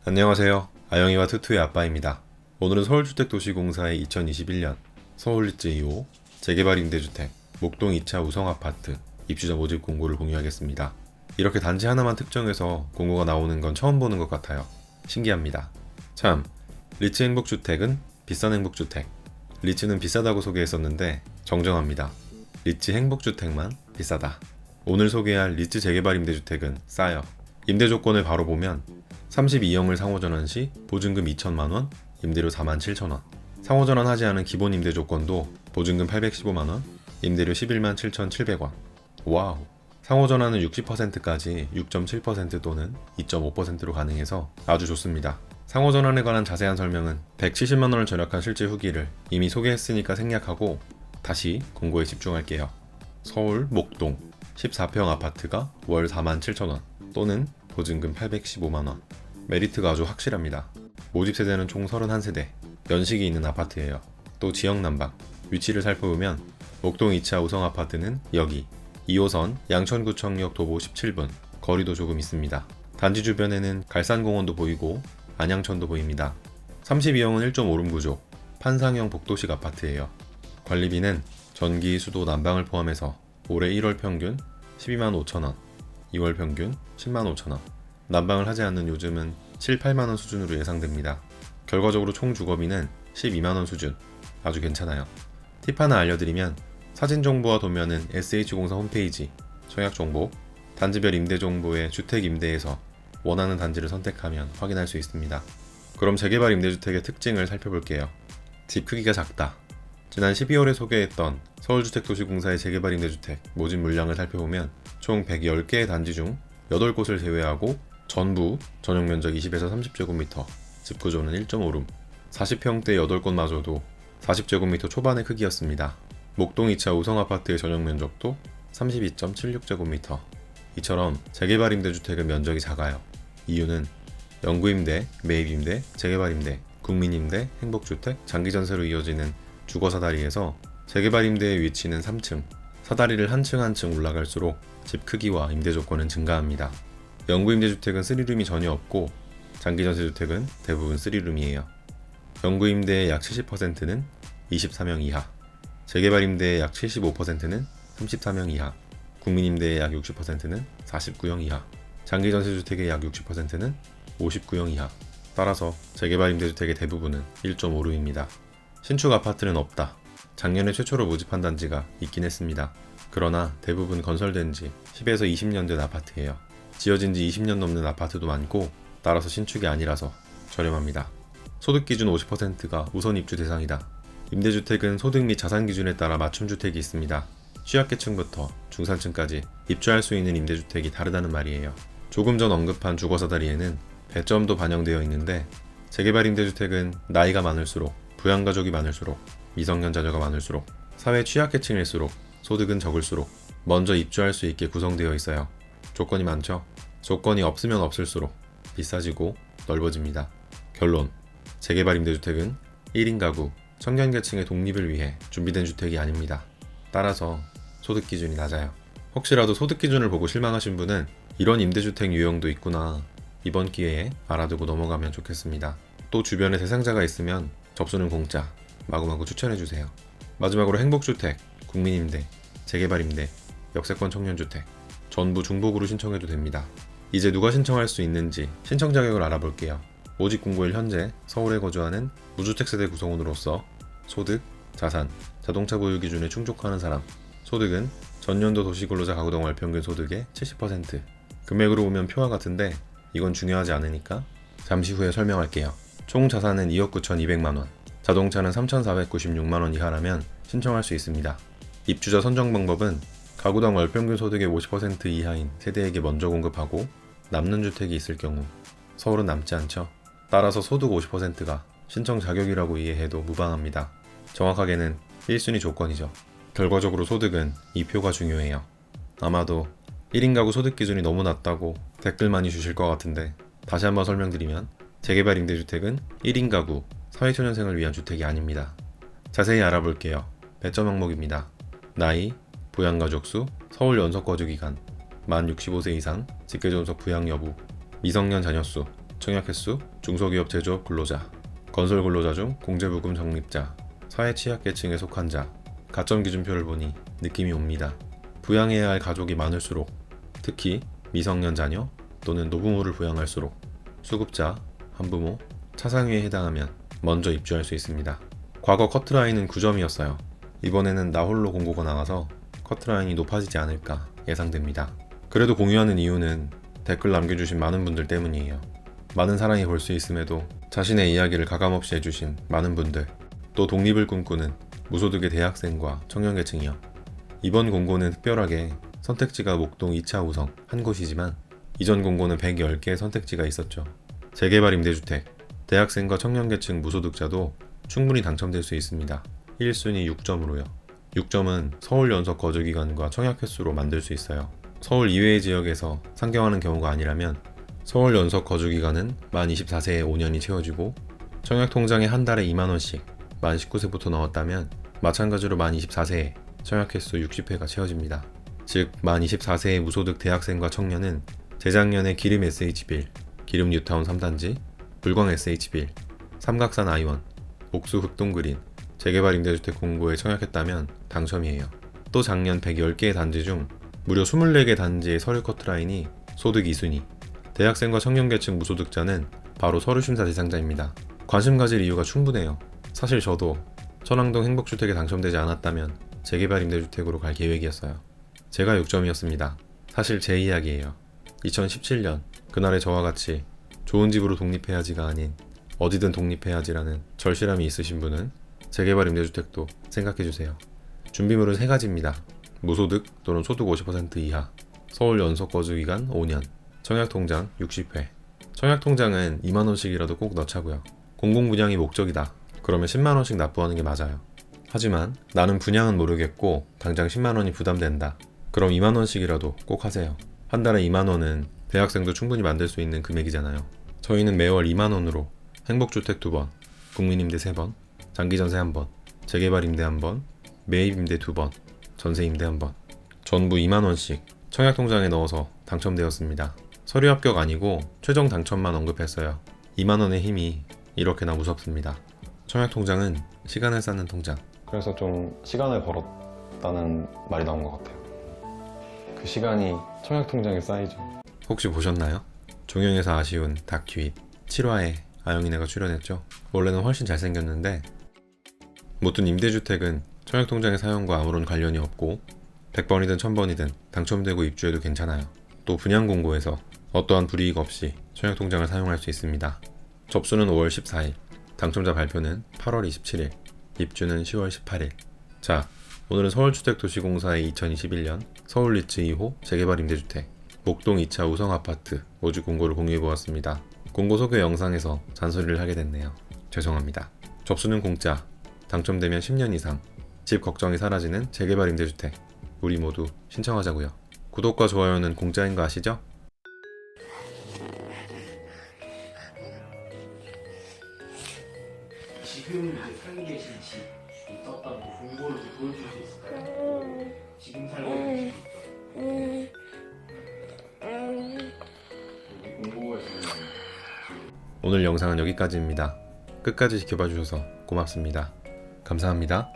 안녕하세요. 아영이와 투투의 아빠입니다. 오늘은 서울주택도시공사의 2021년 서울리츠 2호 재개발 임대주택 목동 2차 우성아파트 입주자 모집 공고를 공유하겠습니다. 이렇게 단지 하나만 특정해서 공고가 나오는 건 처음 보는 것 같아요. 신기합니다. 참, 리츠 행복주택은 비싼 행복주택. 리츠는 비싸다고 소개했었는데 정정합니다. 리츠 행복주택만 비싸다. 오늘 소개할 리츠 재개발 임대주택은 싸요. 임대 조건을 바로 보면 32영을 상호전환 시 보증금 2천만원, 임대료 47,000원. 상호전환 하지 않은 기본 임대 조건도 보증금 815만원, 임대료 11만 7,700원. 와우! 상호전환은 60%까지 6.7% 또는 2.5%로 가능해서 아주 좋습니다. 상호전환에 관한 자세한 설명은 170만원을 절약한 실제 후기를 이미 소개했으니까 생략하고 다시 공고에 집중할게요. 서울 목동 14평 아파트가 월 47,000원 또는 보증금 815만원. 메리트가 아주 확실합니다. 모집 세대는 총 31세대, 연식이 있는 아파트예요. 또 지역 난방, 위치를 살펴보면 목동 2차 우성 아파트는 여기 2호선 양천구청역 도보 17분, 거리도 조금 있습니다. 단지 주변에는 갈산공원도 보이고 안양천도 보입니다. 32형은 1.5룸 구조, 판상형 복도식 아파트예요. 관리비는 전기, 수도, 난방을 포함해서 올해 1월 평균 12만 5천원, 2월 평균 10만 5천원. 난방을 하지 않는 요즘은 7, 8만원 수준으로 예상됩니다. 결과적으로 총 주거비는 12만원 수준. 아주 괜찮아요. 팁 하나 알려드리면 사진 정보와 도면은 SH공사 홈페이지, 청약 정보, 단지별 임대 정보의 주택 임대에서 원하는 단지를 선택하면 확인할 수 있습니다. 그럼 재개발 임대주택의 특징을 살펴볼게요. 집 크기가 작다. 지난 12월에 소개했던 서울주택도시공사의 재개발 임대주택 모집 물량을 살펴보면 총 110개의 단지 중 8곳을 제외하고 전부 전용면적 20에서 30제곱미터, 집구조는 1.5룸, 40평대 8곳마저도 40제곱미터 초반의 크기였습니다. 목동 2차 우성아파트의 전용면적도 32.76제곱미터. 이처럼 재개발 임대주택은 면적이 작아요. 이유는 영구임대, 매입임대, 재개발임대, 국민임대, 행복주택, 장기전세로 이어지는 주거사다리에서 재개발임대의 위치는 3층, 사다리를 한층 한층 올라갈수록 집 크기와 임대 조건은 증가합니다. 영구임대주택은 3룸이 전혀 없고 장기전세주택은 대부분 3룸이에요. 영구임대의 약 70%는 24명 이하, 재개발임대의 약 75%는 34명 이하, 국민임대의 약 60%는 49형 이하, 장기전세주택의 약 60%는 59형 이하. 따라서 재개발임대주택의 대부분은 1.5룸입니다. 신축 아파트는 없다. 작년에 최초로 모집한 단지가 있긴 했습니다. 그러나 대부분 건설된 지 10에서 20년 된 아파트예요. 지어진 지 20년 넘는 아파트도 많고 따라서 신축이 아니라서 저렴합니다. 소득 기준 50%가 우선 입주 대상이다. 임대주택은 소득 및 자산 기준에 따라 맞춤주택이 있습니다. 취약계층부터 중산층까지 입주할 수 있는 임대주택이 다르다는 말이에요. 조금 전 언급한 주거사다리에는 배점도 반영되어 있는데 재개발 임대주택은 나이가 많을수록, 부양가족이 많을수록, 미성년 자녀가 많을수록, 사회 취약계층일수록, 소득은 적을수록 먼저 입주할 수 있게 구성되어 있어요. 조건이 많죠? 조건이 없으면 없을수록 비싸지고 넓어집니다. 결론, 재개발 임대주택은 1인 가구, 청년계층의 독립을 위해 준비된 주택이 아닙니다. 따라서 소득 기준이 낮아요. 혹시라도 소득 기준을 보고 실망하신 분은 이런 임대주택 유형도 있구나, 이번 기회에 알아두고 넘어가면 좋겠습니다. 또 주변에 대상자가 있으면 접수는 공짜, 마구마구 추천해주세요. 마지막으로 행복주택, 국민임대, 재개발임대, 역세권 청년주택 전부 중복으로 신청해도 됩니다. 이제 누가 신청할 수 있는지 신청 자격을 알아볼게요. 모집 공고일 현재 서울에 거주하는 무주택 세대 구성원으로서 소득, 자산, 자동차 보유 기준에 충족하는 사람, 소득은 전년도 도시근로자 가구당 월평균 소득의 70%. 금액으로 보면 표와 같은데 이건 중요하지 않으니까 잠시 후에 설명할게요. 총 자산은 2억 9,200만원, 자동차는 3,496만원 이하라면 신청할 수 있습니다. 입주자 선정 방법은 가구당 월평균 소득의 50% 이하인 세대에게 먼저 공급하고 남는 주택이 있을 경우 서울은 남지 않죠. 따라서 소득 50%가 신청 자격이라고 이해해도 무방합니다. 정확하게는 1순위 조건이죠. 결과적으로 소득은 이 표가 중요해요. 아마도 1인 가구 소득 기준이 너무 낮다고 댓글 많이 주실 것 같은데 다시 한번 설명드리면 재개발 임대주택은 1인 가구, 사회초년생을 위한 주택이 아닙니다. 자세히 알아볼게요. 배점 항목입니다. 나이, 부양가족 수, 서울 연속 거주 기간, 만 65세 이상, 직계존속 부양 여부, 미성년 자녀 수, 청약 횟수, 중소기업 제조업 근로자, 건설 근로자 중 공제부금 적립자, 사회 취약계층에 속한 자, 가점 기준표를 보니 느낌이 옵니다. 부양해야 할 가족이 많을수록, 특히 미성년 자녀 또는 노부모를 부양할수록 수급자, 한부모, 차상위에 해당하면 먼저 입주할 수 있습니다. 과거 커트라인은 9점이었어요. 이번에는 나 홀로 공고가 나와서 커트라인이 높아지지 않을까 예상됩니다. 그래도 공유하는 이유는 댓글 남겨주신 많은 분들 때문이에요. 많은 사랑이 볼 수 있음에도 자신의 이야기를 가감없이 해주신 많은 분들, 또 독립을 꿈꾸는 무소득의 대학생과 청년계층이요. 이번 공고는 특별하게 선택지가 목동 2차 우성 한 곳이지만 이전 공고는 110개의 선택지가 있었죠. 재개발 임대주택, 대학생과 청년계층 무소득자도 충분히 당첨될 수 있습니다. 1순위 6점으로요. 6점은 서울 연속 거주기간과 청약 횟수로 만들 수 있어요. 서울 이외의 지역에서 상경하는 경우가 아니라면 서울 연속 거주기간은 만 24세에 5년이 채워지고 청약 통장에 한 달에 2만원씩 만 19세부터 넣었다면 마찬가지로 만 24세에 청약 횟수 60회가 채워집니다. 즉 만 24세의 무소득 대학생과 청년은 재작년에 기름 SH빌, 기름 뉴타운 3단지, 불광 SH빌, 삼각산 아이원, 옥수 흑동그린, 재개발 임대주택 공고에 청약했다면 당첨이에요. 또 작년 110개의 단지 중 무려 24개 단지의 서류 커트라인이 소득 2순위, 대학생과 청년계층 무소득자는 바로 서류심사 대상자입니다. 관심 가질 이유가 충분해요. 사실 저도 천왕동 행복주택에 당첨되지 않았다면 재개발 임대주택으로 갈 계획이었어요. 제가 6점이었습니다. 사실 제 이야기예요. 2017년 그날의 저와 같이 좋은 집으로 독립해야지가 아닌 어디든 독립해야지라는 절실함이 있으신 분은 재개발 임대주택도 생각해주세요. 준비물은 3가지입니다. 무소득 또는 소득 50% 이하, 서울 연속 거주기간 5년, 청약통장 60회. 청약통장은 2만원씩이라도 꼭 넣자고요. 공공분양이 목적이다. 그러면 10만원씩 납부하는 게 맞아요. 하지만 나는 분양은 모르겠고 당장 10만원이 부담된다. 그럼 2만원씩이라도 꼭 하세요. 한 달에 2만원은 대학생도 충분히 만들 수 있는 금액이잖아요. 저희는 매월 2만원으로 행복주택 2번, 국민임대 3번, 장기전세 1번, 재개발 임대 1번, 매입임대 2번, 전세임대 1번 전부 2만원씩 청약통장에 넣어서 당첨되었습니다. 서류 합격 아니고 최종 당첨만 언급했어요. 2만원의 힘이 이렇게나 무섭습니다. 청약통장은 시간을 쌓는 통장. 그래서 좀 시간을 벌었다는 말이 나온 것 같아요. 그 시간이 청약통장에 쌓이죠. 혹시 보셨나요? 종영에서 아쉬운 다큐잇 7화에 아영이네가 출연했죠. 원래는 훨씬 잘생겼는데 무튼 임대주택은 청약통장의 사용과 아무런 관련이 없고 100번이든 1000번이든 당첨되고 입주해도 괜찮아요. 또 분양공고에서 어떠한 불이익 없이 청약통장을 사용할 수 있습니다. 접수는 5월 14일, 당첨자 발표는 8월 27일, 입주는 10월 18일. 자, 오늘은 서울주택도시공사의 2021년 서울리츠 2호 재개발 임대주택 목동 2차 우성아파트 모집 공고를 공유해보았습니다. 공고 소개 영상에서 잔소리를 하게 됐네요. 죄송합니다. 접수는 공짜, 당첨되면 10년 이상, 집 걱정이 사라지는 재개발 임대주택. 우리 모두 신청하자고요. 구독과 좋아요는 공짜인 거 아시죠? 지금 이제 살고 계신 집 떴다고 공고를 좀 보여줄 수 있을까요? 지금 살고 계신 집 공고에서 오늘 영상은 여기까지입니다. 끝까지 지켜봐 주셔서 고맙습니다. 감사합니다.